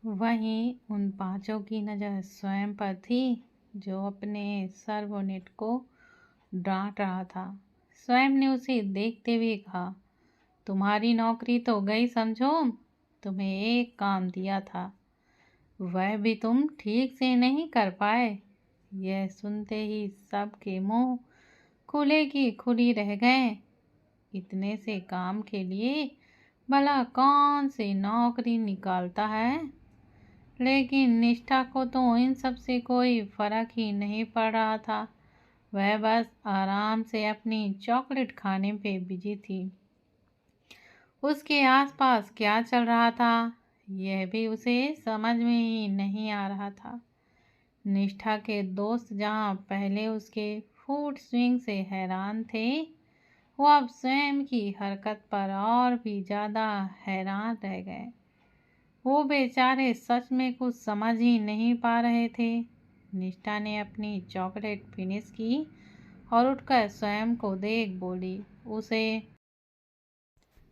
वहीं उन पांचों की नज़र स्वयं पर थी जो अपने सर्वोनेट को डांट रहा था। स्वयं ने उसे देखते हुए कहा, तुम्हारी नौकरी तो गई समझो। तुम्हें एक काम दिया था, वह भी तुम ठीक से नहीं कर पाए। यह सुनते ही सबके मुंह खुले की खुली रह गए। इतने से काम के लिए भला कौन सी नौकरी निकालता है। लेकिन निष्ठा को तो इन सब से कोई फर्क ही नहीं पड़ रहा था। वह बस आराम से अपनी चॉकलेट खाने पे बिजी थी। उसके आसपास क्या चल रहा था यह भी उसे समझ में ही नहीं आ रहा था। निष्ठा के दोस्त जहाँ पहले उसके फूड स्विंग से हैरान थे, वो अब स्वयं की हरकत पर और भी ज़्यादा हैरान रह गए। वो बेचारे सच में कुछ समझ ही नहीं पा रहे थे। निष्ठा ने अपनी चॉकलेट फिनिश की और उठकर स्वयं को देख बोली, उसे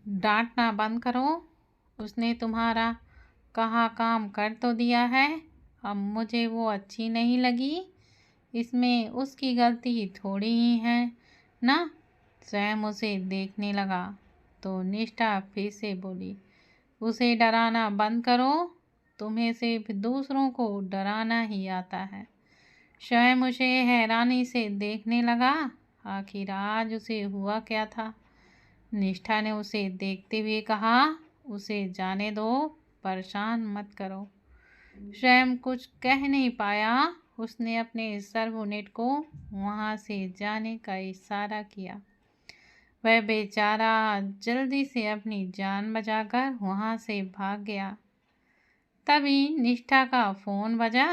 डांटना बंद करो। उसने तुम्हारा कहा काम कर तो दिया है, अब मुझे वो अच्छी नहीं लगी। इसमें उसकी गलती थोड़ी ही है ना। स्वयं उसे देखने लगा तो निष्ठा फिर से बोली, उसे डराना बंद करो। तुम्हें सिर्फ दूसरों को डराना ही आता है। स्वयं उसे हैरानी से देखने लगा। आखिर आज उसे हुआ क्या था। निष्ठा ने उसे देखते हुए कहा, उसे जाने दो, परेशान मत करो। स्वयं कुछ कह नहीं पाया। उसने अपने सर्वोनेट को वहां से जाने का इशारा किया। वह बेचारा जल्दी से अपनी जान बचाकर वहां से भाग गया। तभी निष्ठा का फोन बजा।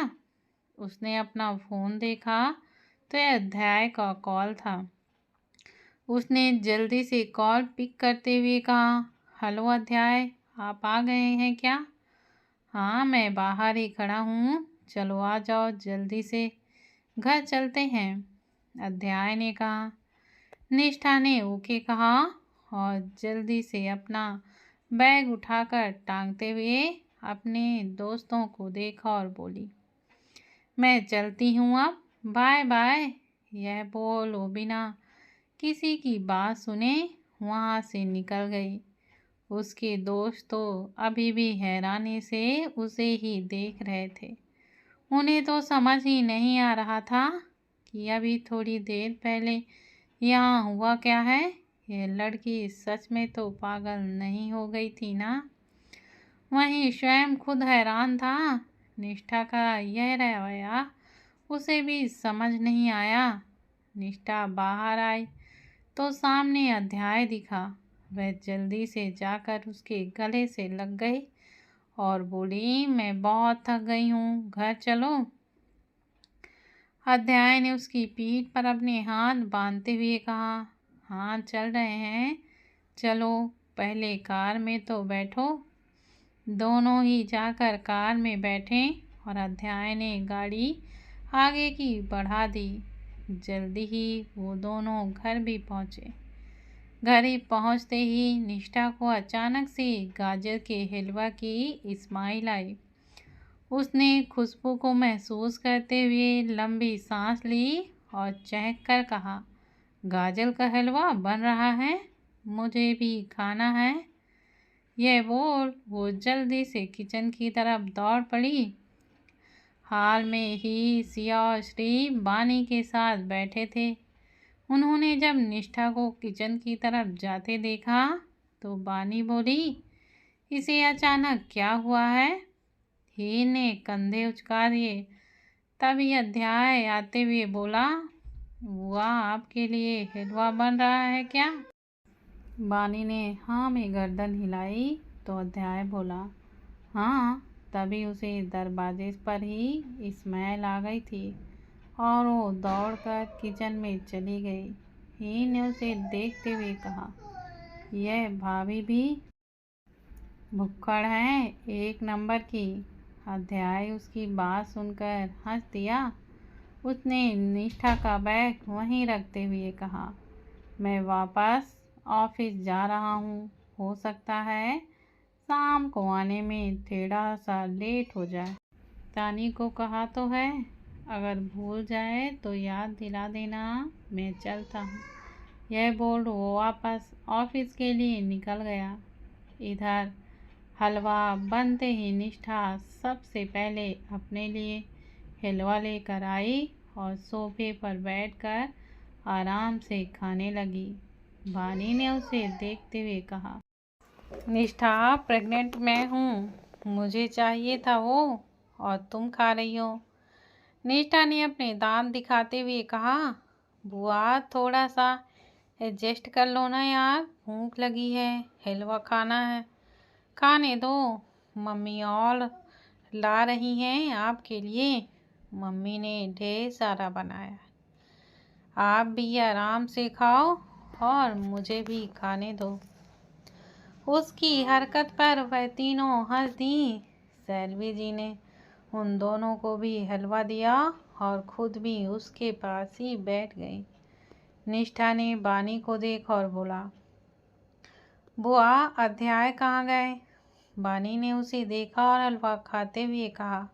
उसने अपना फोन देखा तो यह अध्याय का कॉल था। उसने जल्दी से कॉल पिक करते हुए कहा, हेलो अध्याय, आप आ गए हैं क्या? हाँ, मैं बाहर ही खड़ा हूँ। चलो आ जाओ, जल्दी से घर चलते हैं, अध्याय ने कहा। निष्ठा ने ओके कहा और जल्दी से अपना बैग उठाकर टांगते हुए अपने दोस्तों को देखा और बोली, मैं चलती हूँ अब, बाय बाय। यह बोल वो बिना किसी की बात सुने वहाँ से निकल गई। उसके दोस्त तो अभी भी हैरानी से उसे ही देख रहे थे। उन्हें तो समझ ही नहीं आ रहा था कि अभी थोड़ी देर पहले यहाँ हुआ क्या है। यह लड़की सच में तो पागल नहीं हो गई थी ना। वहीं स्वयं खुद हैरान था। निष्ठा का यह रवैया उसे भी समझ नहीं आया। निष्ठा बाहर आई तो सामने अध्याय दिखा। वह जल्दी से जाकर उसके गले से लग गई और बोली, मैं बहुत थक गई हूँ, घर चलो। अध्याय ने उसकी पीठ पर अपने हाथ बांधते हुए कहा, हाँ चल रहे हैं, चलो पहले कार में तो बैठो। दोनों ही जाकर कार में बैठे और अध्याय ने गाड़ी आगे की बढ़ा दी। जल्दी ही वो दोनों घर भी पहुँचे। घर ही पहुँचते ही निष्ठा को अचानक से गाजर के हलवा की स्माइल आई। उसने खुशबू को महसूस करते हुए लंबी सांस ली और चहक कर कहा, गाजर का हलवा बन रहा है, मुझे भी खाना है। यह बोल वो जल्दी से किचन की तरफ दौड़ पड़ी। हाल में ही सिया और श्री बानी के साथ बैठे थे। उन्होंने जब निष्ठा को किचन की तरफ जाते देखा तो बानी बोली, इसे अचानक क्या हुआ है? हीर ने कंधे उचका दिए। तभी अध्याय आते हुए बोला, बुआ आपके लिए हलवा बन रहा है क्या? बानी ने हाँ में गर्दन हिलाई तो अध्याय बोला, हाँ। तभी उसे दरवाजे पर ही स्मेल आ गई थी और वो दौड़कर किचन में चली गई। ही ने उसे देखते हुए कहा, यह भाभी भी भुक्कड़ है, एक नंबर की। अध्याय उसकी बात सुनकर हंस दिया। उसने निष्ठा का बैग वहीं रखते हुए कहा, मैं वापस ऑफिस जा रहा हूँ, हो सकता है शाम को आने में थोड़ा सा लेट हो जाए। तानी को कहा तो है, अगर भूल जाए तो याद दिला देना, मैं चलता हूँ। यह बोल वो वापस ऑफिस के लिए निकल गया। इधर हलवा बनते ही निष्ठा सबसे पहले अपने लिए हलवा लेकर आई और सोफे पर बैठकर आराम से खाने लगी। वानी ने उसे देखते हुए कहा, निष्ठा, प्रेग्नेंट मैं हूँ, मुझे चाहिए था वो, और तुम खा रही हो। निष्ठा ने अपने दांत दिखाते हुए कहा, बुआ थोड़ा सा एडजस्ट कर लो ना यार, भूख लगी है, हलवा खाना है, खाने दो। मम्मी और ला रही हैं आपके लिए, मम्मी ने ढेर सारा बनाया, आप भी आराम से खाओ और मुझे भी खाने दो। उसकी हरकत पर वह तीनों हंस दी। सेल्वी जी ने उन दोनों को भी हलवा दिया और खुद भी उसके पास ही बैठ गई। निष्ठा ने बानी को देखा और बोला, बुआ अध्याय कहाँ गए? बानी ने उसे देखा और हलवा खाते हुए कहा,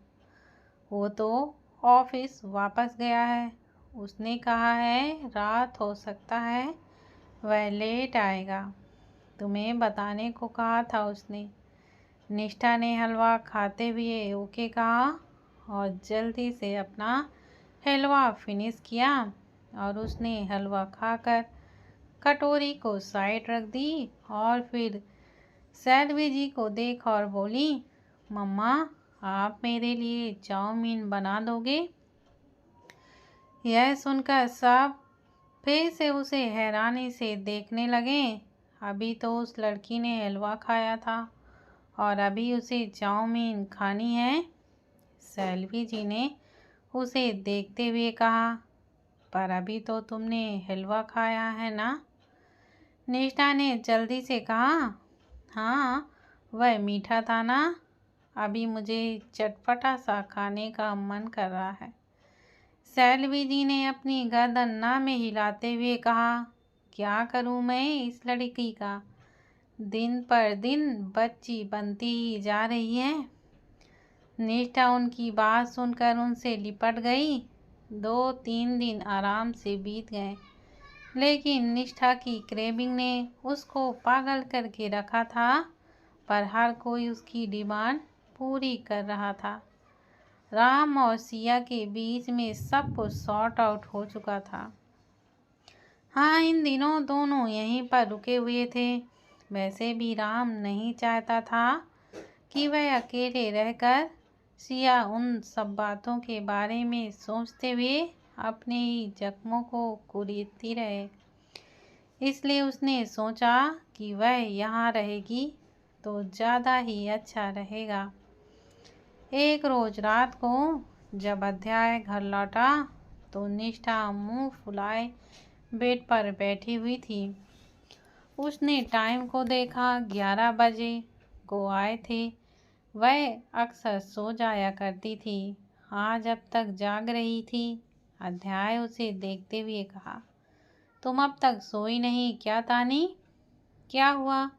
वो तो ऑफिस वापस गया है, उसने कहा है रात हो सकता है वह लेट आएगा, तुम्हें बताने को कहा था उसने। निष्ठा ने हलवा खाते हुए ओके कहा और जल्दी से अपना हलवा फिनिश किया और उसने हलवा खाकर कटोरी को साइड रख दी और फिर सेल्वी जी को देखा और बोली, मम्मा आप मेरे लिए चाउमीन बना दोगे? यह सुनकर सब फिर से उसे हैरानी से देखने लगे। अभी तो उस लड़की ने हलवा खाया था और अभी उसे चाउमीन खानी है। सेल्वी जी ने उसे देखते हुए कहा, पर अभी तो तुमने हलवा खाया है ना? निष्ठा ने जल्दी से कहा, हाँ वह मीठा था ना, अभी मुझे चटपटा सा खाने का मन कर रहा है। सेल्वी जी ने अपनी गर्दन ना में हिलाते हुए कहा, क्या करूं मैं इस लड़की का, दिन पर दिन बच्ची बनती ही जा रही है। निष्ठा उनकी बात सुनकर उनसे लिपट गई। 2-3 दिन आराम से बीत गए, लेकिन निष्ठा की क्रेविंग ने उसको पागल करके रखा था, पर हर कोई उसकी डिमांड पूरी कर रहा था। राम और सिया के बीच में सब कुछ सॉर्ट आउट हो चुका था। हाँ, इन दिनों दोनों यहीं पर रुके हुए थे। वैसे भी राम नहीं चाहता था कि वह अकेले रहकर सिया उन सब बातों के बारे में सोचते हुए अपने ही जख्मों को कुरेदती रहे। इसलिए उसने सोचा कि वह यहाँ रहेगी तो ज़्यादा ही अच्छा रहेगा। एक रोज रात को जब अध्याय घर लौटा तो निष्ठा मुंह फुलाए बेड पर बैठी हुई थी। उसने टाइम को देखा, 11 बजे को आए थे। वह अक्सर सो जाया करती थी, आज अब तक जाग रही थी। अध्याय उसे देखते हुए कहा, तुम अब तक सोई नहीं क्या तानी, क्या हुआ?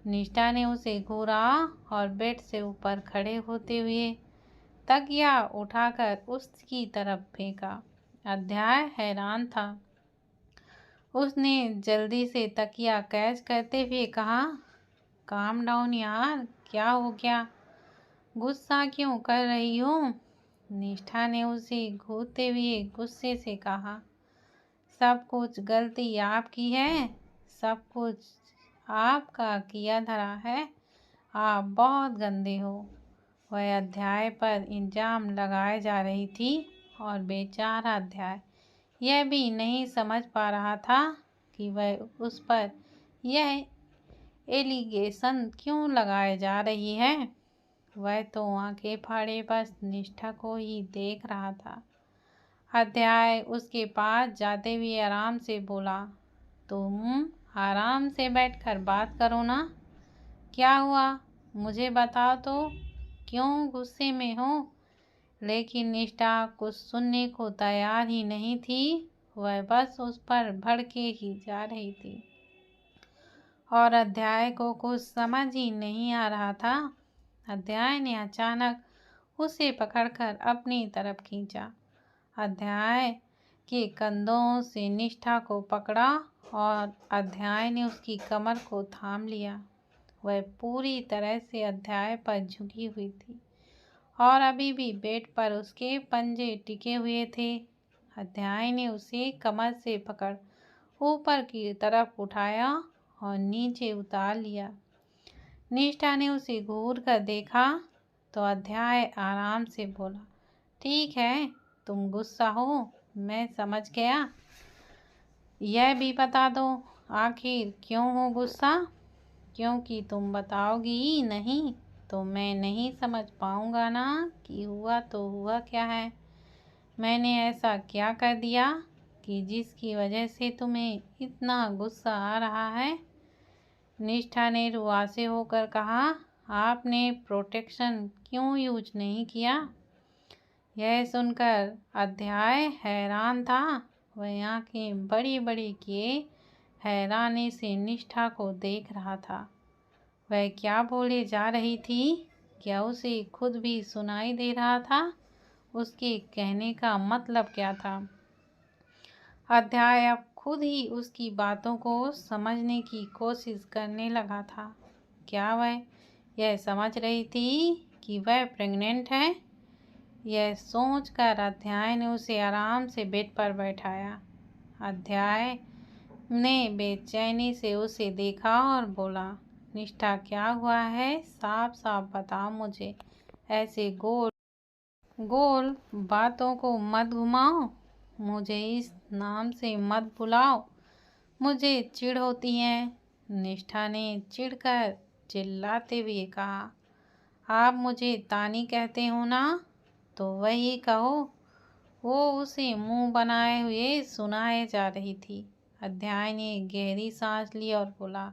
निष्ठा ने उसे घूरा और बेड से ऊपर खड़े होते हुए तकिया उठाकर उसकी तरफ फेंका। अध्याय हैरान था। उसने जल्दी से तकिया कैच करते हुए कहा, काम डाउन यार, क्या हो गया, गुस्सा क्यों कर रही हो? निष्ठा ने उसे घूरते हुए गुस्से से कहा, सब कुछ गलती आपकी है, सब कुछ आपका किया धरा है, आप बहुत गंदे हो। वह अध्याय पर इल्जाम लगाए जा रही थी और बेचारा अध्याय यह भी नहीं समझ पा रहा था कि वह उस पर यह एलिगेशन क्यों लगाए जा रही है। वह तो आंखें फाड़े बस निष्ठा को ही देख रहा था। अध्याय उसके पास जाते हुए आराम से बोला, तुम आराम से बैठकर बात करो ना, क्या हुआ मुझे बताओ तो, क्यों गुस्से में हो? लेकिन निष्ठा कुछ सुनने को तैयार ही नहीं थी। वह बस उस पर भड़के ही जा रही थी और अध्याय को कुछ समझ ही नहीं आ रहा था। अध्याय ने अचानक उसे पकड़कर अपनी तरफ खींचा। अध्याय के कंधों से निष्ठा को पकड़ा और अध्याय ने उसकी कमर को थाम लिया। वह पूरी तरह से अध्याय पर झुकी हुई थी और अभी भी बेड पर उसके पंजे टिके हुए थे। अध्याय ने उसे कमर से पकड़ ऊपर की तरफ उठाया और नीचे उतार लिया। निष्ठा ने उसे घूर कर देखा तो अध्याय आराम से बोला, ठीक है, तुम गुस्सा हो, मैं समझ गया। यह भी बता दो, आखिर क्यों हो गुस्सा? क्योंकि तुम बताओगी ही नहीं तो मैं नहीं समझ पाऊंगा ना कि हुआ तो हुआ क्या है। मैंने ऐसा क्या कर दिया कि जिसकी वजह से तुम्हें इतना गुस्सा आ रहा है? निष्ठा ने रुआसे होकर कहा, आपने प्रोटेक्शन क्यों यूज नहीं किया? यह सुनकर अध्याय हैरान था। वह आंखें बड़ी बड़ी किए हैरानी से निष्ठा को देख रहा था। वह क्या बोले जा रही थी? क्या उसे खुद भी सुनाई दे रहा था? उसके कहने का मतलब क्या था? अध्याय अब खुद ही उसकी बातों को समझने की कोशिश करने लगा था। क्या वह यह समझ रही थी कि वह प्रेग्नेंट है? यह सोचकर अध्याय ने उसे आराम से बेड पर बैठाया। अध्याय ने बेचैनी से उसे देखा और बोला, निष्ठा क्या हुआ है? साफ साफ बताओ मुझे, ऐसे गोल गोल बातों को मत घुमाओ। मुझे इस नाम से मत बुलाओ, मुझे चिढ़ होती है। निष्ठा ने चिढ़कर चिल्लाते हुए कहा, आप मुझे तानी कहते हो ना, तो वही कहो। वो उसे मुंह बनाए हुए सुनाए जा रही थी। अध्याय ने गहरी सांस ली और बोला,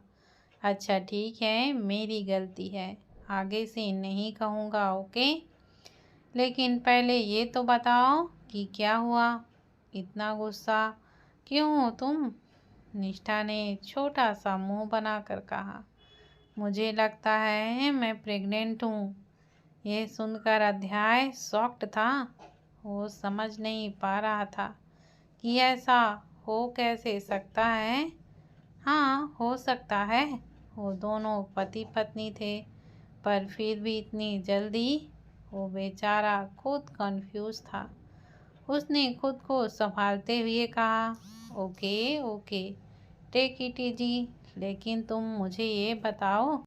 अच्छा ठीक है, मेरी गलती है, आगे से नहीं कहूँगा, ओके। लेकिन पहले ये तो बताओ कि क्या हुआ? इतना गुस्सा क्यों हो तुम? निष्ठा ने छोटा सा मुंह बनाकर कहा, मुझे लगता है मैं प्रेग्नेंट हूँ। यह सुनकर अध्याय शॉक्ड था। वो समझ नहीं पा रहा था कि ऐसा हो कैसे सकता है। हाँ, हो सकता है। वो दोनों पति पत्नी थे, पर फिर भी इतनी जल्दी? वो बेचारा खुद कंफ्यूज था। उसने खुद को संभालते हुए कहा, okay okay, take it easy, लेकिन तुम मुझे ये बताओ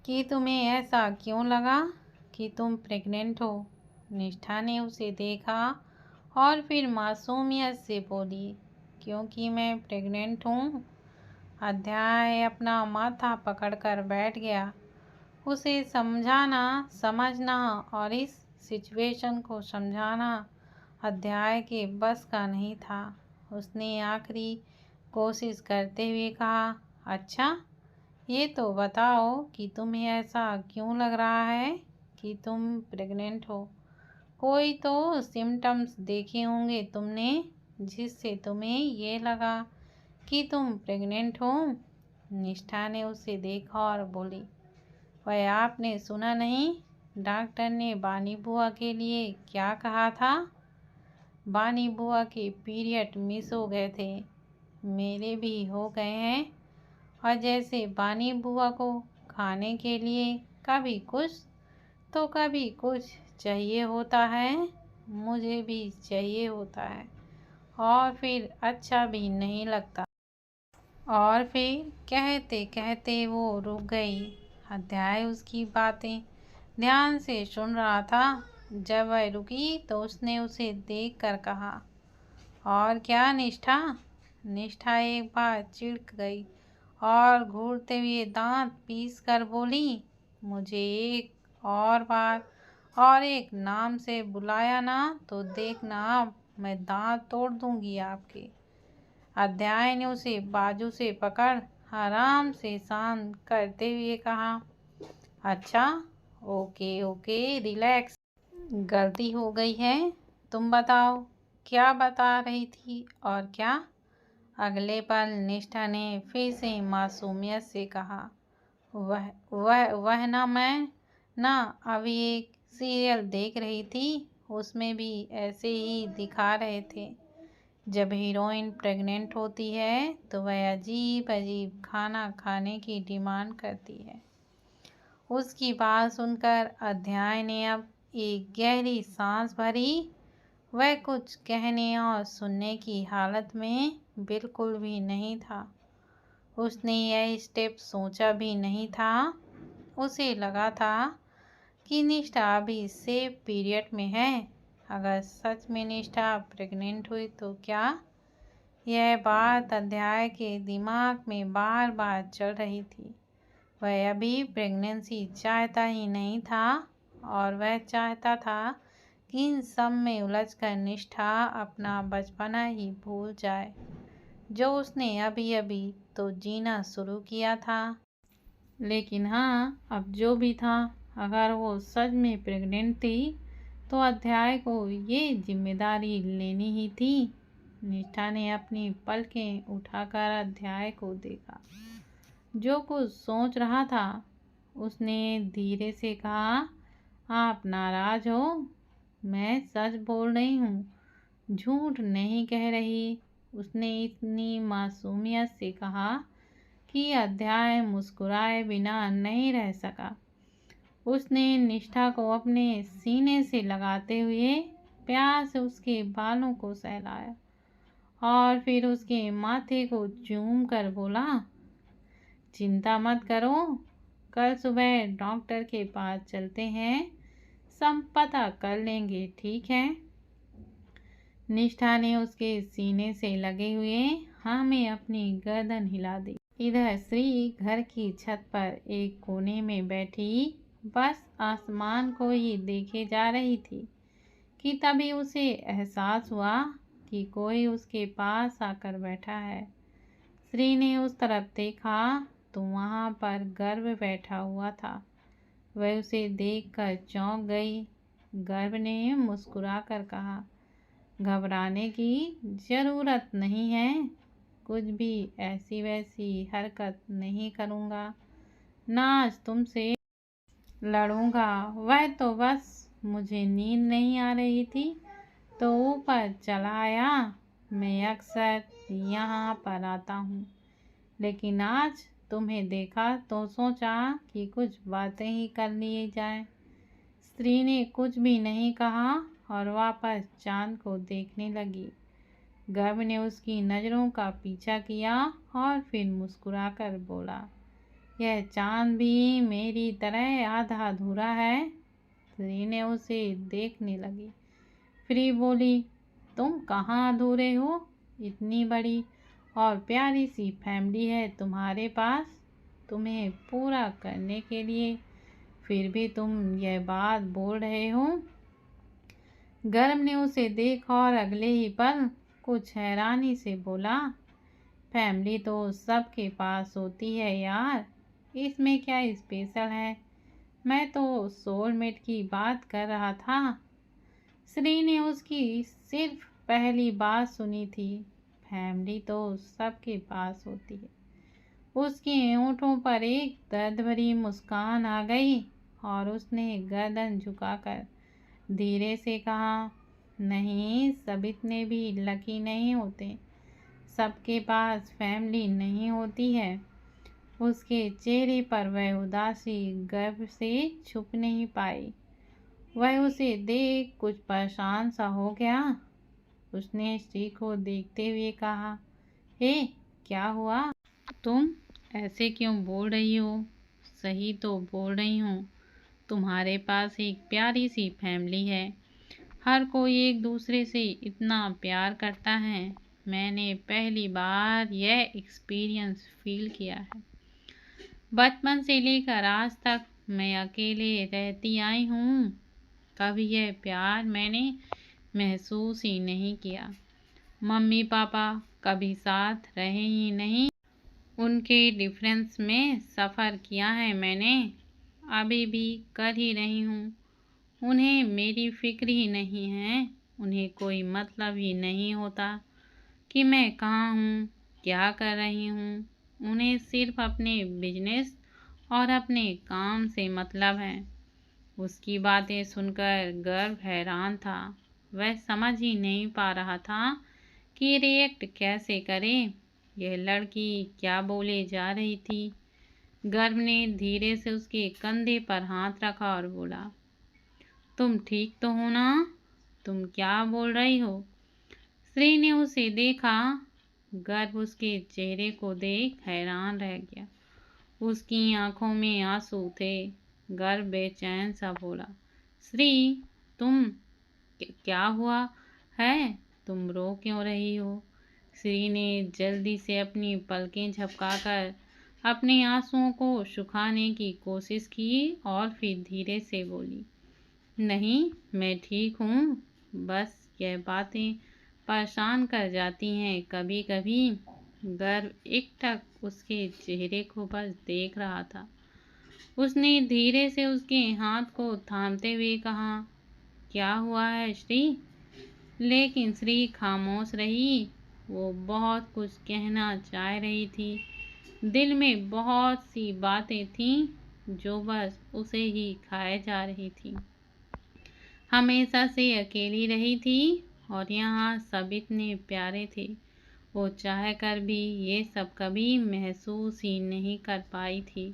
कि तुम्हें ऐसा क्यों लगा कि तुम प्रेग्नेंट हो? निष्ठा ने उसे देखा और फिर मासूमियत से बोली, क्योंकि मैं प्रेग्नेंट हूँ। अध्याय अपना माथा पकड़कर बैठ गया। उसे समझाना, समझना और इस सिचुएशन को समझाना अध्याय के बस का नहीं था। उसने आखिरी कोशिश करते हुए कहा, अच्छा, ये तो बताओ कि तुम्हें ऐसा क्यों लग रहा है कि तुम प्रेग्नेंट हो? कोई तो सिम्टम्स देखे होंगे तुमने जिससे तुम्हें ये लगा कि तुम प्रेग्नेंट हो। निष्ठा ने उसे देखा और बोली, वह आपने सुना नहीं? डॉक्टर ने बानी बुआ के लिए क्या कहा था? बानी बुआ के पीरियड मिस हो गए थे, मेरे भी हो गए हैं। और जैसे बानी बुआ को खाने के लिए कभी कुछ तो कभी कुछ चाहिए होता है, मुझे भी चाहिए होता है, और फिर अच्छा भी नहीं लगता। और फिर कहते कहते वो रुक गई। अध्याय उसकी बातें ध्यान से सुन रहा था। जब वह रुकी तो उसने उसे देख कर कहा, और क्या निष्ठा? निष्ठा एक बार चिढ़ गई और घूरते हुए दांत पीस कर बोली, मुझे एक और बार और एक नाम से बुलाया ना तो देखना, मैं दांत तोड़ दूंगी आपके। अध्याय ने उसे बाजू से पकड़ आराम से शांत करते हुए कहा, अच्छा, ओके ओके, रिलैक्स, गलती हो गई है। तुम बताओ, क्या बता रही थी और क्या? अगले पल निष्ठा ने फिर से मासूमियत से कहा, वह ना मैं ना अभी एक सीरियल देख रही थी, उसमें भी ऐसे ही दिखा रहे थे। जब हीरोइन प्रेग्नेंट होती है तो वह अजीब अजीब खाना खाने की डिमांड करती है। उसकी बात सुनकर अध्याय ने अब एक गहरी सांस भरी। वह कुछ कहने और सुनने की हालत में बिल्कुल भी नहीं था। उसने यह स्टेप सोचा भी नहीं था। उसे लगा था कि निष्ठा अभी सेफ पीरियड में है। अगर सच में निष्ठा प्रेग्नेंट हुई तो क्या? यह बात अध्याय के दिमाग में बार बार चल रही थी। वह अभी प्रेगनेंसी चाहता ही नहीं था और वह चाहता था कि इन सब में उलझकर निष्ठा अपना बचपना ही भूल जाए, जो उसने अभी अभी तो जीना शुरू किया था। लेकिन हाँ, अब जो भी था, अगर वो सच में प्रेग्नेंट थी तो अध्याय को ये जिम्मेदारी लेनी ही थी। निष्ठा ने अपनी पलकें उठाकर अध्याय को देखा, जो कुछ सोच रहा था। उसने धीरे से कहा, आप नाराज हो? मैं सच बोल रही हूँ, झूठ नहीं कह रही। उसने इतनी मासूमियत से कहा कि अध्याय मुस्कुराए बिना नहीं रह सका। उसने निष्ठा को अपने सीने से लगाते हुए प्यार से उसके बालों को सहलाया और फिर उसके माथे को चूम कर बोला, चिंता मत करो, कल सुबह डॉक्टर के पास चलते हैं, सब पता कर लेंगे, ठीक है? निष्ठा ने उसके सीने से लगे हुए हाँ में अपनी गर्दन हिला दी। इधर श्री घर की छत पर एक कोने में बैठी बस आसमान को ही देखे जा रही थी कि तभी उसे एहसास हुआ कि कोई उसके पास आकर बैठा है। श्री ने उस तरफ देखा तो वहाँ पर गर्व बैठा हुआ था। वह उसे देखकर चौंक गई। गर्व ने मुस्कुराकर कहा, घबराने की ज़रूरत नहीं है, कुछ भी ऐसी वैसी हरकत नहीं करूँगा, ना आज तुमसे लड़ूंगा। वह तो बस मुझे नींद नहीं आ रही थी तो ऊपर चला आया। मैं अक्सर यहाँ पर आता हूँ, लेकिन आज तुम्हें देखा तो सोचा कि कुछ बातें ही कर ली जाए। स्त्री ने कुछ भी नहीं कहा और वापस चांद को देखने लगी। गर्भ ने उसकी नज़रों का पीछा किया और फिर मुस्कुराकर बोला, यह चांद भी मेरी तरह आधा अधूरा है। स्त्री ने उसे देखने लगी, फिर बोली, तुम कहाँ अधूरे हो? इतनी बड़ी और प्यारी सी फैमिली है तुम्हारे पास, तुम्हें पूरा करने के लिए, फिर भी तुम यह बात बोल रहे हो। गर्भ ने उसे देखा और अगले ही पल कुछ हैरानी से बोला, फैमिली तो सबके पास होती है यार, इसमें क्या स्पेशल है? मैं तो सोलमेट की बात कर रहा था। श्री ने उसकी सिर्फ पहली बात सुनी थी, फैमिली तो सबके पास होती है। उसके होंठों पर एक दर्द भरी मुस्कान आ गई और उसने गर्दन झुकाकर धीरे से कहा, नहीं, सब इतने भी लकी नहीं होते, सबके पास फैमिली नहीं होती है। उसके चेहरे पर वह उदासी गर्व से छुप नहीं पाई। वह उसे देख कुछ परेशान सा हो गया। उसने स्त्री को देखते हुए कहा, हे, क्या हुआ? तुम ऐसे क्यों बोल रही हो? सही तो बोल रही हूँ, तुम्हारे पास एक प्यारी सी फैमिली है, हर कोई एक दूसरे से इतना प्यार करता है। मैंने पहली बार यह एक्सपीरियंस फील किया है। बचपन से लेकर आज तक मैं अकेले रहती आई हूँ, कभी यह प्यार मैंने महसूस ही नहीं किया। मम्मी पापा कभी साथ रहे ही नहीं, उनके डिफरेंस में सफ़र किया है मैंने, अभी भी कर ही रही हूँ। उन्हें मेरी फिक्र ही नहीं है, उन्हें कोई मतलब ही नहीं होता कि मैं कहाँ हूँ, क्या कर रही हूँ। उन्हें सिर्फ अपने बिजनेस और अपने काम से मतलब है। उसकी बातें सुनकर गर्व हैरान था। वह समझ ही नहीं पा रहा था कि रिएक्ट कैसे करे। यह लड़की क्या बोले जा रही थी। गर्व ने धीरे से उसके कंधे पर हाथ रखा और बोला, तुम ठीक तो हो ना? तुम क्या बोल रही हो? श्री ने उसे देखा। गर्व उसके चेहरे को देख हैरान रह गया। उसकी आंखों में आंसू थे। गर्व बेचैन सा बोला, श्री तुम क्या हुआ है? तुम रो क्यों रही हो? श्री ने जल्दी से अपनी पलकें झपकाकर अपने आंसुओं को सुखाने की कोशिश की और फिर धीरे से बोली, नहीं मैं ठीक हूँ, बस यह बातें परेशान कर जाती हैं कभी कभी। गर्व एकटक उसके चेहरे को बस देख रहा था। उसने धीरे से उसके हाथ को थामते हुए कहा, क्या हुआ है श्री? लेकिन श्री खामोश रही। वो बहुत कुछ कहना चाह रही थी। दिल में बहुत सी बातें थीं जो बस उसे ही खाए जा रही थी। हमेशा से अकेली रही थी और यहाँ सब इतने प्यारे थे। वो चाह कर भी ये सब कभी महसूस ही नहीं कर पाई थी।